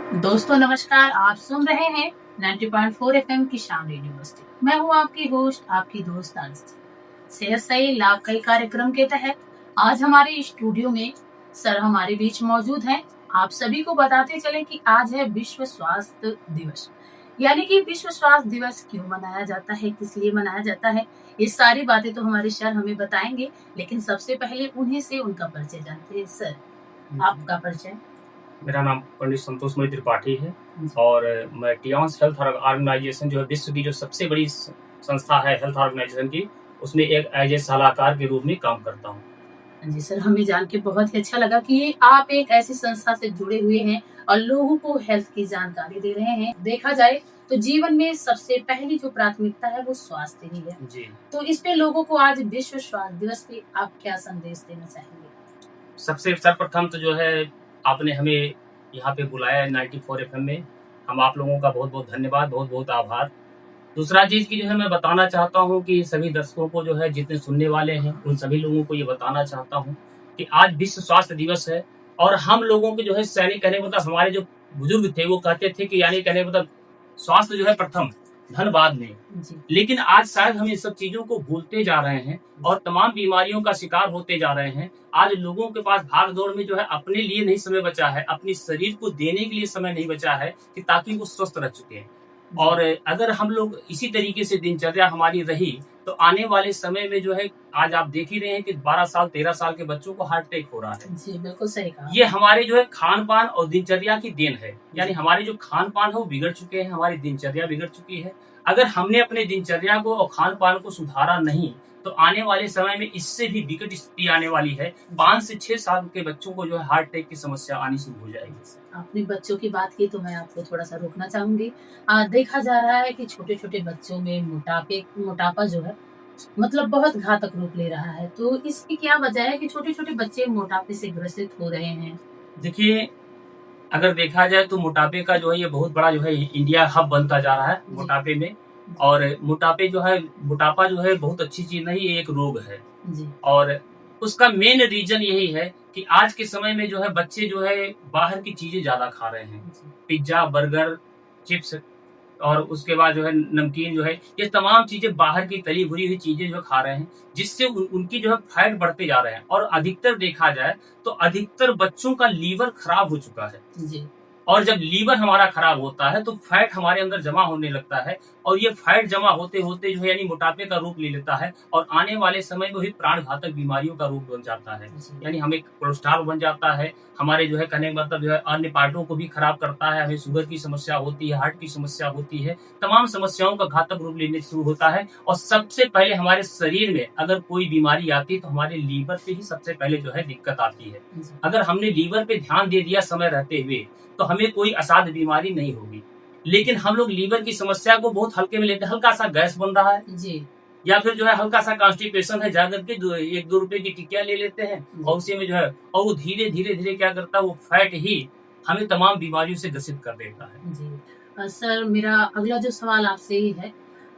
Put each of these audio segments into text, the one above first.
दोस्तों नमस्कार, आप सुन रहे हैं 90.4 एफएम की शाम रेडियो बस्ती। मैं हूँ आपकी होस्ट, आपकी दोस्त आरती। सेहत सही लाभ कई कार्यक्रम के तहत आज हमारे स्टूडियो में सर हमारे बीच मौजूद हैं। आप सभी को बताते चले कि आज है विश्व स्वास्थ्य दिवस। यानी कि विश्व स्वास्थ्य दिवस क्यों मनाया जाता है, किस लिए मनाया जाता है, ये सारी बातें तो हमारे सर हमें बताएंगे। लेकिन सबसे पहले उन्हीं से उनका परिचय जानते हैं। सर, आपका परिचय। मेरा नाम पंडित संतोषमणि त्रिपाठी है और मैं टियांस हेल्थ ऑर्गेनाइजेशन जो है विश्व की जो सबसे बड़ी संस्था है हेल्थ ऑर्गेनाइजेशन की, उसमें एक एज ए सलाहकार के रूप में काम करता हूँ। जी सर, हमें जान के बहुत ही अच्छा लगा कि आप एक ऐसी संस्था से जुड़े हुए हैं और लोगों को हेल्थ की जानकारी दे रहे हैं। देखा जाए तो जीवन में सबसे पहली जो प्राथमिकता है वो स्वास्थ्य ही है जी। तो इस पे लोगों को आज विश्व स्वास्थ्य दिवस पे आप क्या संदेश देना चाहेंगे? सबसे सर्वप्रथम तो जो है आपने हमें यहाँ पे बुलाया है 94 एफएम में, हम आप लोगों का बहुत बहुत धन्यवाद, बहुत बहुत आभार। दूसरा चीज की जो है मैं बताना चाहता हूँ कि सभी दर्शकों को जो है जितने सुनने वाले हैं उन सभी लोगों को ये बताना चाहता हूँ कि आज विश्व स्वास्थ्य दिवस है और हम लोगों के जो है सैनिक कहने का मतलब हमारे जो बुजुर्ग थे वो कहते थे कि यानी कहने का मतलब स्वास्थ्य जो है प्रथम, धन बाद में। लेकिन आज शायद हम इन सब चीजों को भूलते जा रहे हैं और तमाम बीमारियों का शिकार होते जा रहे हैं। आज लोगों के पास भाग दौड़ में जो है अपने लिए नहीं समय बचा है, अपने शरीर को देने के लिए समय नहीं बचा है कि ताकि वो स्वस्थ रह चुके हैं। और अगर हम लोग इसी तरीके से दिनचर्या हमारी रही तो आने वाले समय में जो है आज आप देख ही रहे हैं कि 12 साल 13 साल के बच्चों को हार्ट अटैक हो रहा है। जी बिल्कुल सही कहा। ये हमारे जो है खान पान और दिनचर्या की देन है। यानी हमारे जो खान पान है वो बिगड़ चुके हैं, हमारी दिनचर्या बिगड़ चुकी है। अगर हमने अपने दिनचर्या को और खान पान को सुधारा नहीं तो आने वाले समय में इससे भी विकट स्थिति आने वाली है। 5 से 6 साल के बच्चों को जो है हार्ट अटैक की समस्या आनी शुरू हो जाएगी। आपने बच्चों की बात की तो मैं आपको थोड़ा सा रोकना चाहूंगी। देखा जा रहा है कि छोटे छोटे बच्चों में मोटापा जो है मतलब बहुत घातक रूप ले रहा है। तो इसकी क्या वजह है कि छोटे छोटे बच्चे मोटापे से ग्रसित हो रहे हैं? देखिए, अगर देखा जाए तो मोटापे का जो है ये बहुत बड़ा जो है इंडिया हब बनता जा रहा है मोटापे में। और मोटापा जो है बहुत अच्छी चीज नहीं, ये एक रोग है। और उसका मेन रीजन यही है कि आज के समय में जो है बच्चे जो है बाहर की चीजें ज्यादा खा रहे हैं। पिज्जा, बर्गर, चिप्स और उसके बाद जो है नमकीन जो है ये तमाम चीजें बाहर की तली भुनी हुई चीजें जो खा रहे हैं, जिससे उनकी जो है फैट बढ़ते जा रहे हैं। और अधिकतर देखा जाए तो अधिकतर बच्चों का लीवर खराब हो चुका है जी। और जब लीवर हमारा खराब होता है तो फैट हमारे अंदर जमा होने लगता है और ये फैट जमा होते होते जो है यानी मोटापे का रूप ले लेता है और आने वाले समय में भी प्राण घातक बीमारियों का रूप बन जाता है। यानी हमें कोलेस्ट्रॉल बन जाता है, हमारे जो है कहने का मतलब जो है अन्य पार्टों को भी खराब करता है, हमें शुगर की समस्या होती है, हार्ट की समस्या होती है, तमाम समस्याओं का घातक रूप लेने शुरू होता है। और सबसे पहले हमारे शरीर में अगर कोई बीमारी आती है तो हमारे लीवर पे ही सबसे पहले जो है दिक्कत आती है। अगर हमने लीवर पे ध्यान दे दिया समय रहते हुए तो हमें कोई असाध्य बीमारी नहीं होगी। लेकिन हम लोग लीवर की समस्या को बहुत हल्के में लेते हैं, हल्का सा गैस बन रहा है जी, या फिर जो है हल्का सा कॉन्स्टिपेशन है, जाकर के 1-2 रुपए की टिकिया ले लेते हैं और उसी में जो है और वो धीरे धीरे क्या करता है, वो फैट ही हमें तमाम बीमारियों से ग्रसित कर देता है जी। सर, मेरा अगला जो सवाल आपसे ही है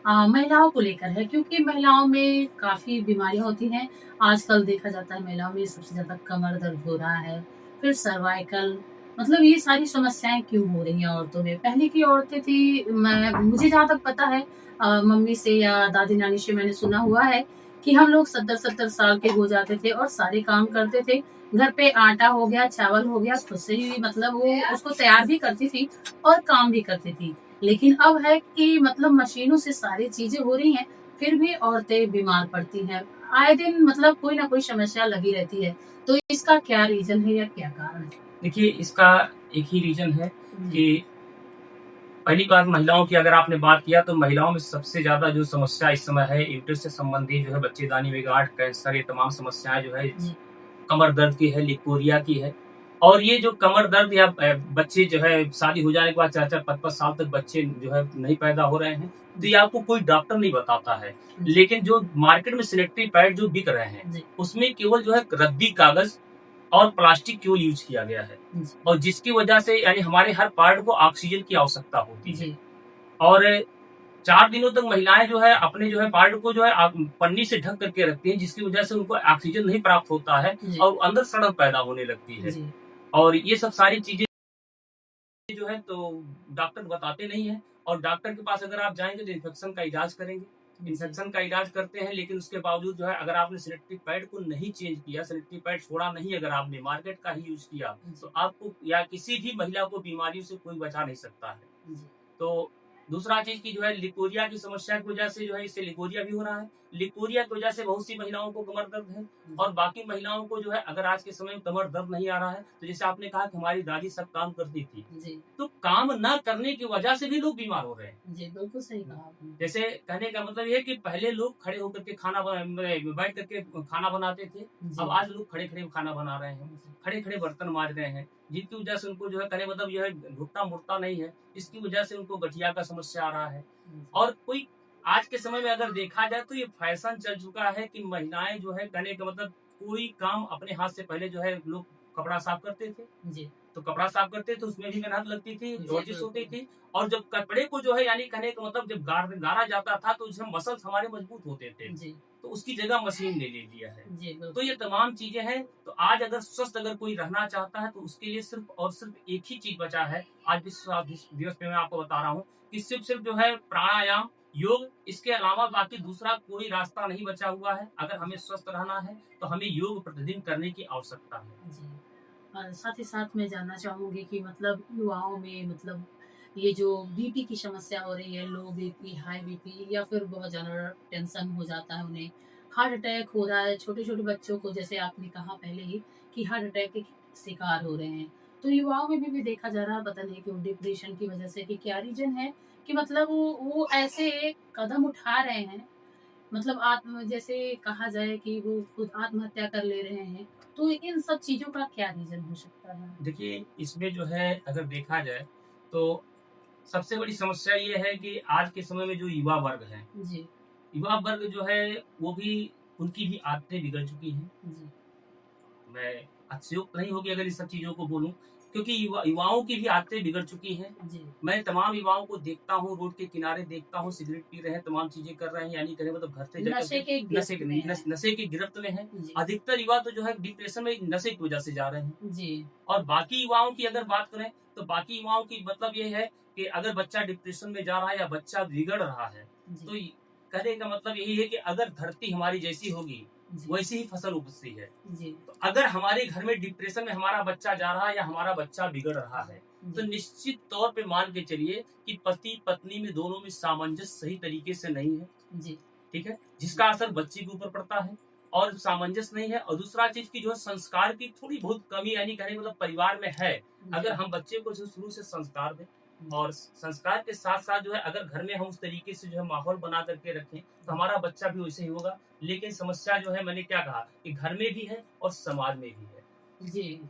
महिलाओं को लेकर है, क्योंकि महिलाओं में काफी बीमारियां होती हैं। आजकल देखा जाता है महिलाओं में सबसे ज्यादा कमर दर्द हो रहा है, फिर सर्वाइकल, मतलब ये सारी समस्याएं क्यों हो रही हैं औरतों में? पहले की औरतें थी, मुझे जहाँ तक पता है मम्मी से या दादी नानी से मैंने सुना हुआ है कि हम लोग 70-70 साल के हो जाते थे और सारे काम करते थे। घर पे आटा हो गया, चावल हो गया, खुद से ही मतलब वो उसको तैयार भी करती थी और काम भी करती थी। लेकिन अब है कि मतलब मशीनों से सारी चीजें हो रही हैं, फिर भी औरतें बीमार पड़ती हैं। आए दिन मतलब कोई ना कोई समस्या लगी रहती है। तो इसका क्या रीजन है या क्या कारण है? देखिए, इसका एक ही रीजन है कि पहली बात महिलाओं की अगर आपने बात किया तो महिलाओं में सबसे ज्यादा जो समस्या इस समय है यूट्रस से संबंधित जो है बच्चेदानी में गांठ, कैंसर, ये तमाम समस्याएं जो है कमर दर्द की है, लिकोरिया की है। और ये जो कमर दर्द या बच्चे जो है शादी हो जाने के बाद 4-4-5-5 साल तक बच्चे जो है नहीं पैदा हो रहे हैं तो ये आपको कोई डॉक्टर नहीं बताता है। लेकिन जो मार्केट में सैनिटरी पैड जो बिक रहे हैं उसमें केवल जो है रद्दी कागज और प्लास्टिक क्यों यूज किया गया है और जिसकी वजह से यानी हमारे हर पार्ट को ऑक्सीजन की आवश्यकता होती है। और 4 दिनों तक महिलाएं जो है अपने जो है पार्ट को जो है पन्नी से ढक करके रखती हैं, जिसकी वजह से उनको ऑक्सीजन नहीं प्राप्त होता है और अंदर सड़न पैदा होने लगती है। और ये सब सारी चीजें जो है तो डॉक्टर बताते नहीं है, और डॉक्टर के पास अगर आप जाएंगे तो इन्फेक्शन का इलाज करेंगे, इन्फेक्शन का इलाज करते हैं, लेकिन उसके बावजूद जो है अगर आपने सैनिटरी पैड को नहीं चेंज किया, सैनिटरी पैड छोड़ा नहीं, अगर आपने मार्केट का ही यूज किया, तो आपको या किसी भी महिला को बीमारियों से कोई बचा नहीं सकता है। तो दूसरा चीज की जो है लिकोरिया की समस्या की वजह से जो है इससे लिकोरिया भी हो रहा है। लिकोरिया की वजह से बहुत सी महिलाओं को कमर दर्द है, और बाकी महिलाओं को जो है अगर आज के समय में कमर दर्द नहीं आ रहा है, तो जैसे आपने कहा कि हमारी दादी सब काम करती थी, तो काम न करने की वजह से भी लोग बीमार हो रहे हैं। जी, बिल्कुल सही कहा आपने। जैसे कहने का मतलब ये कि पहले लोग खड़े होकर के बैठ करके खाना बनाते थे, अब आज लोग खड़े खड़े खाना बना रहे हैं, खड़े खड़े बर्तन मार रहे हैं, जिसकी वजह से उनको जो है कहने मतलब यह घुटना मुड़ता नहीं है, इसकी वजह से उनको गठिया का समस्या आ रहा है। और कोई आज के समय में अगर देखा जाए तो ये फैशन चल चुका है कि महिलाएं जो है कहने का मतलब कोई काम अपने हाथ से, पहले जो है लोग कपड़ा साफ करते थे जी, तो कपड़ा साफ करते थे, उसमें भी मेहनत लगती थी, वर्जिश होती थी, और जब कपड़े को जो है यानी कहने का मतलब जब गारा जाता था तो उसमें मसल्स हमारे मजबूत होते थे, तो उसकी जगह मशीन ने ले लिया है। तो ये तमाम चीजें हैं। तो आज अगर स्वस्थ अगर कोई रहना चाहता है तो उसके लिए सिर्फ और सिर्फ एक ही चीज बचा है। आज विश्व दिवस पे मैं आपको बता रहा हूँ कि सिर्फ जो है प्राणायाम, योग, इसके अलावा बाकी दूसरा कोई रास्ता नहीं बचा हुआ है। अगर हमें स्वस्थ रहना है तो हमें योग प्रतिदिन करने की आवश्यकता है। जी। साथ ही साथ मैं जानना चाहूँगी कि मतलब युवाओं में मतलब ये जो बीपी की समस्या हो रही है, लो बीपी, हाई बीपी या फिर बहुत ज़्यादा टेंशन हो जाता है उन्हें, हार्ट अटैक हो रहा है, छोटे-छोटे बच्चों को जैसे आपने कहा पहले ही कि हार्ट अटैक के शिकार हो रहे हैं। तो युवाओं में भी देखा जा रहा है, पता नहीं क्यों डिप्रेशन की वज़ह से कि क्या रीज़न है कि मतलब वो ऐसे कदम उठा रहे हैं, मतलब आत्म जैसे कहा जाए कि वो खुद आत्महत्या कर ले रहे हैं। तो इन सब चीज़ों का क्या रीज़न हो सकता है? देखिए, इसमें जो है अगर देखा जाए तो सबसे बड़ी समस्या ये है कि आज के समय में जो युवा वर्ग है, जी, युवा वर्ग जो है वो भी, उनकी भी आदतें बिगड़ चुकी हैं। जी, मैं अतिशयोक्त नहीं होगी अगर इस सब चीज़ों को बोलूँ, क्योंकि युवाओं की भी आदतें बिगड़ चुकी हैं। जी, मैं तमाम युवाओं को देखता हूँ, रोड के किनारे देखता हूँ, सिगरेट पी रहे हैं, तमाम चीज़ें कर रहे हैं, यानी कहें मतलब घर से जाकर नशे के के गिरफ्त में हैं। नशे की गिरफ्त में हैं। जी, अधिकतर युवा तो जो है डिप्रेशन में नशे की वजह से जा रहे हैं। जी, और बाकी युवाओं की अगर बात करें तो बाकी युवाओं की मतलब ये है कि अगर बच्चा डिप्रेशन में जा रहा है या बच्चा बिगड़ रहा है, तो जी, कहने का मतलब यही है कि अगर धरती हमारी जैसी होगी जी, वैसी ही फसल उपजती है। जी, तो अगर हमारे घर में डिप्रेशन में हमारा बच्चा जा रहा है या हमारा बच्चा बिगड़ रहा है, तो जी, निश्चित तौर पे मान के चलिए कि पति पत्नी में दोनों में सामंजस्य सही तरीके से नहीं है। जी, ठीक है, जिसका असर बच्चे के ऊपर पड़ता है और सामंजस्य नहीं है। और दूसरा चीज की जो है संस्कार की थोड़ी बहुत कमी, यानी कहने मतलब परिवार में है। अगर हम बच्चे को जो शुरू से संस्कार दें, और संस्कार के साथ साथ जो है अगर घर में हम उस तरीके से जो है माहौल बना करके रखें, तो हमारा बच्चा भी वैसे ही होगा। लेकिन समस्या जो है, मैंने क्या कहा कि घर में भी है और समाज में भी है। जी।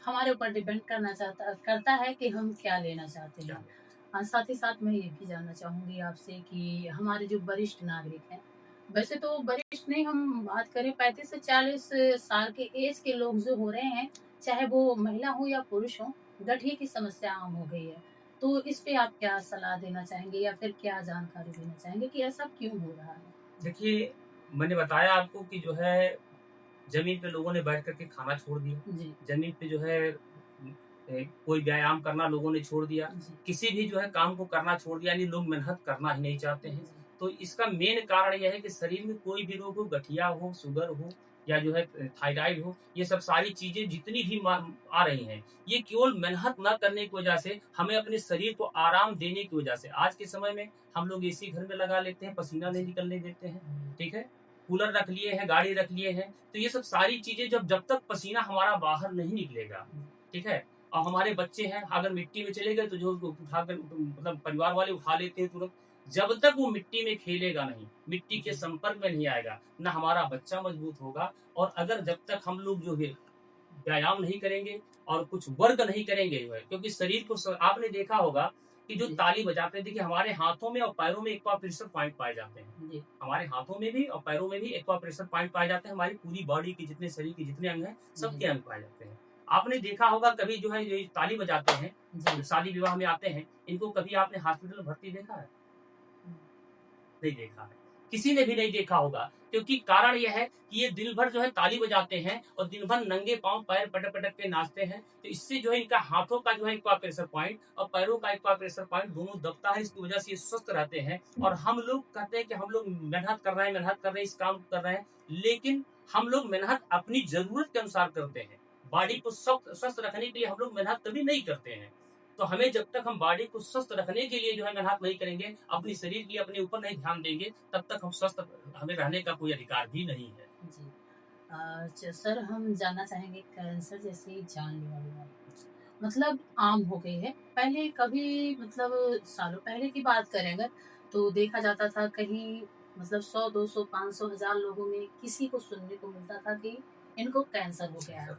हमारे ऊपर डिपेंड करता है कि हम क्या लेना चाहते क्या हैं। साथ ही साथ मैं ये भी जानना चाहूँगी आपसे कि हमारे जो वरिष्ठ नागरिक हैं, वैसे तो वरिष्ठ नहीं, हम बात करें 35 से 40 साल के एज के लोग जो हो रहे हैं, चाहे वो महिला हो या पुरुष हो, गठिया की समस्या आम हो गई है। तो इस पे आप क्या सलाह देना चाहेंगे या फिर क्या जानकारी देना चाहेंगे कि ऐसा क्यों हो रहा है? देखिए, मैंने बताया आपको कि जो है जमीन पे लोगों ने बैठ करके खाना छोड़ दिया। जी, जमीन पे जो है कोई व्यायाम करना लोगों ने छोड़ दिया। जी, किसी भी जो है काम को करना छोड़ दिया, यानी लोग मेहनत करना ही नहीं चाहते हैं। जी, तो इसका मेन कारण यह है कि शरीर में कोई भी रोग हो, गठिया हो, शुगर हो या जो है थायराइड हो, ये सब सारी चीज़ें जितनी भी आ रही हैं, ये केवल मेहनत ना करने की वजह से, हमें अपने शरीर को आराम देने की वजह से। आज के समय में हम लोग एसी घर में लगा लेते हैं, पसीना नहीं निकलने देते हैं। ठीक है? कूलर रख लिए हैं, गाड़ी रख लिए हैं, तो ये सब सारी चीज़ें जब तक पसीना हमारा बाहर नहीं निकलेगा, ठीक है? और हमारे बच्चे हैं, अगर मिट्टी में चले गए तो जो उसको उठाकर मतलब परिवार वाले उठा लेते हैं तुरंत। जब तक वो मिट्टी में खेलेगा नहीं, मिट्टी के संपर्क में नहीं आएगा, ना हमारा बच्चा मजबूत होगा। और अगर जब तक हम लोग जो है व्यायाम नहीं करेंगे और कुछ वर्क नहीं करेंगे जो है, क्योंकि शरीर को आपने देखा होगा कि जो जी, ताली बजाते हैं, देखिए हमारे हाथों में और पैरों में एक्वा प्रेशर पॉइंट पाए जाते हैं। जी, हमारे हाथों में भी और पैरों में भी एक्वा प्रेशर पॉइंट पाए जाते हैं। हमारी पूरी बॉडी के जितने शरीर के जितने अंग हैं, जी, सबके अंग पाए जाते हैं। आपने देखा होगा कभी जो है ये ताली बजाते हैं, जी, शादी विवाह में आते हैं, इनको कभी आपने हॉस्पिटल में भर्ती देखा है? नहीं देखा है। किसी ने भी नहीं देखा होगा, क्योंकि कारण यह है कि ये दिन भर जो है ताली बजाते हैं और दिन भर नंगे पाँव पैर पटक-पटक के नाचते हैं। तो इससे जो है इनका हाथों का जो है एक्वाप्रेशर पॉइंट और पैरों का एक्वाप्रेशर पॉइंट दोनों दबता है, इसकी वजह से ये स्वस्थ रहते हैं। और हम लोग कहते हैं कि हम लोग मेहनत कर रहे हैं, इस काम कर रहे हैं, लेकिन हम लोग मेहनत अपनी ज़रूरत के अनुसार करते हैं। बॉडी को स्वस्थ रखने के लिए हम लोग मेहनत कभी नहीं करते हैं। तो हमें जब तक हम बॉडी को स्वस्थ रखने के लिए जो है मेहनत नहीं करेंगे, अपने शरीर के लिए अपने ऊपर नहीं ध्यान देंगे, तब तक हम स्वस्थ हमें रहने का कोई अधिकार भी नहीं है। जी। सर हम जानना चाहेंगे कैंसर जैसी जानलेवा बीमारी मतलब आम हो गई है। पहले कभी मतलब सालों पहले की बात करें अगर तो देखा जाता था कहीं मतलब 100, 200, 500, 1000 लोगों में किसी को सुनने को मिलता था कि इनको कैंसर हो गया है।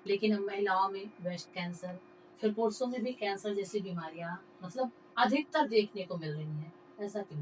लेकिन अब महिलाओं में ब्रेस्ट कैंसर, फिर पुरुषों में भी कैंसर जैसी बीमारियां मतलब अधिकतर देखने को मिल रही हैं। ऐसा क्यों?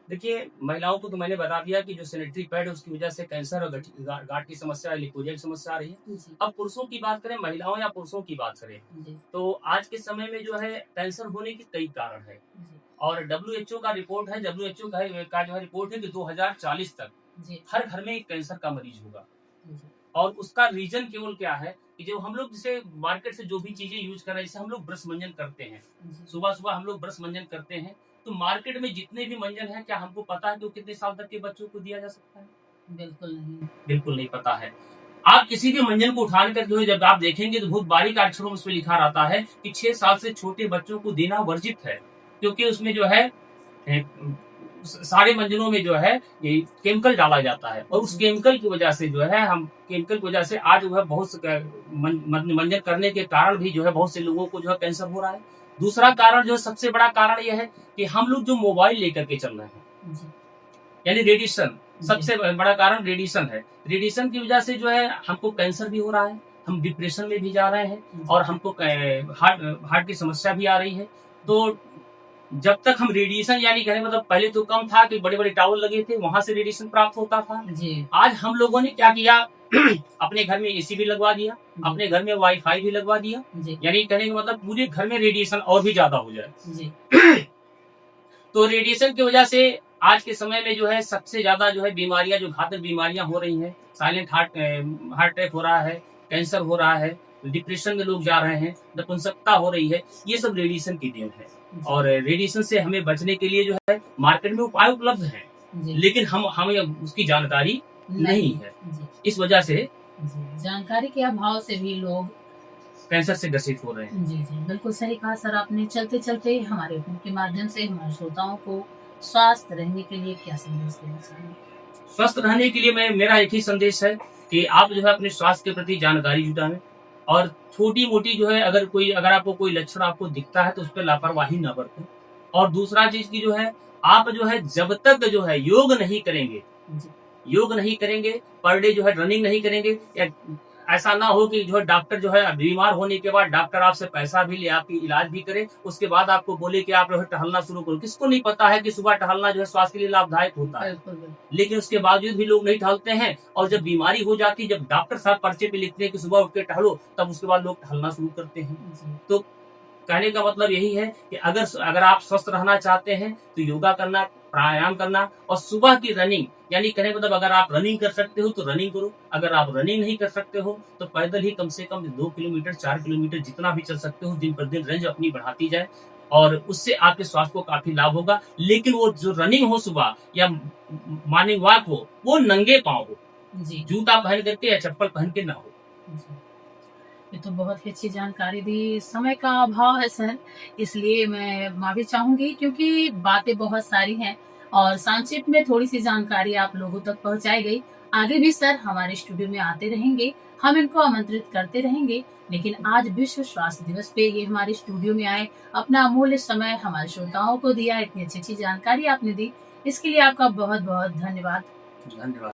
देखिए, महिलाओं को तो मैंने बता दिया कि जो सैनिटरी पैड है उसकी वजह से कैंसर और गांठ की समस्या, लिकोरिया की समस्या आ रही है। जी, अब पुरुषों की बात करें, महिलाओं या पुरुषों की बात करें, जी, तो आज के समय में जो है कैंसर होने के कई कारण है। जी, और डब्ल्यूएचओ का रिपोर्ट है, डब्ल्यूएचओ का जो है रिपोर्ट है कि 2040 तक जी, हर घर में एक कैंसर का मरीज होगा। जी, और उसका रीजन केवल क्या है कि जो हम लोग जैसे मार्केट से जो भी चीजें यूज कर रहे हैं, जैसे हम लोग ब्रश मंजन करते हैं, जी, सुबह सुबह हम लोग ब्रश मंजन करते हैं, तो मार्केट में जितने भी मंजन है, क्या हमको पता है कि वो कितने साल तक के बच्चों को दिया जा सकता है? बिल्कुल नहीं। बिल्कुल नहीं पता है। आप किसी भी मंजन को उठान कर जो है जब आप देखेंगे तो बहुत बारीक अक्षरों में उसमें लिखा रहता है कि 6 साल से छोटे बच्चों को देना वर्जित है, क्योंकि उसमें जो है सारे मंजनों में जो है ये केमिकल डाला जाता है, और उस केमिकल की वजह से जो है हम केमिकल की वजह से आज जो है बहुत से मंजन करने के कारण भी जो है बहुत से लोगों को जो है कैंसर हो रहा है। दूसरा कारण जो है, सबसे बड़ा कारण यह है कि हम लोग जो मोबाइल लेकर के चल रहे हैं, जी, यानी रेडिएशन, जी, सबसे बड़ा कारण रेडिएशन है। रेडिएशन की वजह से जो है हमको कैंसर भी हो रहा है, हम डिप्रेशन में भी जा रहे हैं, और हमको हार्ट हार्ट की समस्या भी आ रही है। तो जब तक हम रेडिएशन यानी कहने मतलब पहले तो कम था कि बड़े-बड़े टावर लगे थे, वहाँ से रेडिएशन प्राप्त होता था। जी, आज हम लोगों ने क्या किया अपने घर में एसी भी लगवा दिया, अपने घर में वाईफाई भी लगवा दिया, जी, यानी कहने का मतलब पूरे घर में रेडिएशन और भी ज़्यादा हो जाए। जी, तो रेडिएशन की वजह से आज के समय में जो है सबसे ज़्यादा जो है बीमारियाँ, जो घातक बीमारियाँ हो रही हैं, साइलेंट हार्ट अटैक हो रहा है, कैंसर हो रहा है, डिप्रेशन में लोग जा रहे हैं, नपुंसकता हो रही है, ये सब रेडिएशन की देन है। और रेडिएशन से हमें बचने के लिए जो है मार्केट में उपाय उपलब्ध हैं, जी, लेकिन हमें उसकी जानकारी नहीं है। जी, इस वजह से जी। जानकारी के अभाव से भी लोग कैंसर से ग्रसित हो रहे हैं। जी, जी, बिल्कुल सही कहा सर आपने। चलते-चलते हमारे फ़ोन के माध्यम से हमारे श्रोताओं को स्वस्थ रहने के लिए क्या संदेश देना चाहेंगे? स्वस्थ रहने के लिए मेरा एक ही संदेश है कि आप जो है अपने स्वास्थ्य के प्रति जानकारी जुटाएं, और छोटी-मोटी जो है अगर आपको कोई लक्षण आपको दिखता है तो उस पे लापरवाही ना बरतें। और दूसरा चीज़ की जो है, आप जो है जब तक जो है जी, योग नहीं करेंगे, पर डे जो है रनिंग नहीं करेंगे, या ऐसा ना हो कि जो है डॉक्टर जो है बीमार होने के बाद डॉक्टर आपसे पैसा भी ले, आपकी इलाज भी करे, उसके बाद आपको बोले कि आप जो है टहलना शुरू करो। किसको नहीं पता है कि सुबह टहलना जो है स्वास्थ्य के लिए लाभदायक होता है। बिल्कुल, बिल्कुल। लेकिन उसके बावजूद भी लोग नहीं टहलते हैं, और जब बीमारी हो जाती है, जब डॉक्टर साहब पर्चे पे लिखते हैं कि सुबह उठ के टहलो, तब उसके बाद लोग टहलना शुरू करते हैं। जी, तो कहने का मतलब यही है कि अगर आप स्वस्थ रहना चाहते हैं तो योगा करना, प्राणायाम करना, और सुबह की रनिंग, यानी कहने का मतलब अगर आप रनिंग कर सकते हो तो रनिंग करो, अगर आप रनिंग नहीं कर सकते हो तो पैदल ही कम से कम 2 किलोमीटर 4 किलोमीटर जितना भी चल सकते हो, दिन पर दिन रेंज अपनी बढ़ाती जाए, और उससे आपके स्वास्थ्य को काफी लाभ होगा। लेकिन वो जो रनिंग हो सुबह, या मॉर्निंग वॉक हो, वो नंगे पाँव हो, जी, जूता पहन करके या चप्पल पहन के ना हो। जी। ये तो बहुत ही अच्छी जानकारी दी। समय का अभाव है सर, इसलिए मैं माफ़ी चाहूँगी क्योंकि बातें बहुत सारी हैं और संक्षिप्त में थोड़ी-सी जानकारी आप लोगों तक पहुँचाई गई। आगे भी सर हमारे स्टूडियो में आते रहेंगे, हम इनको आमंत्रित करते रहेंगे। लेकिन आज विश्व स्वास्थ्य दिवस पे ये हमारे स्टूडियो में आए, अपना अमूल्य समय हमारे श्रोताओं को दिया, इतनी अच्छी-अच्छी जानकारी आपने दी, इसके लिए आपका बहुत-बहुत धन्यवाद। धन्यवाद।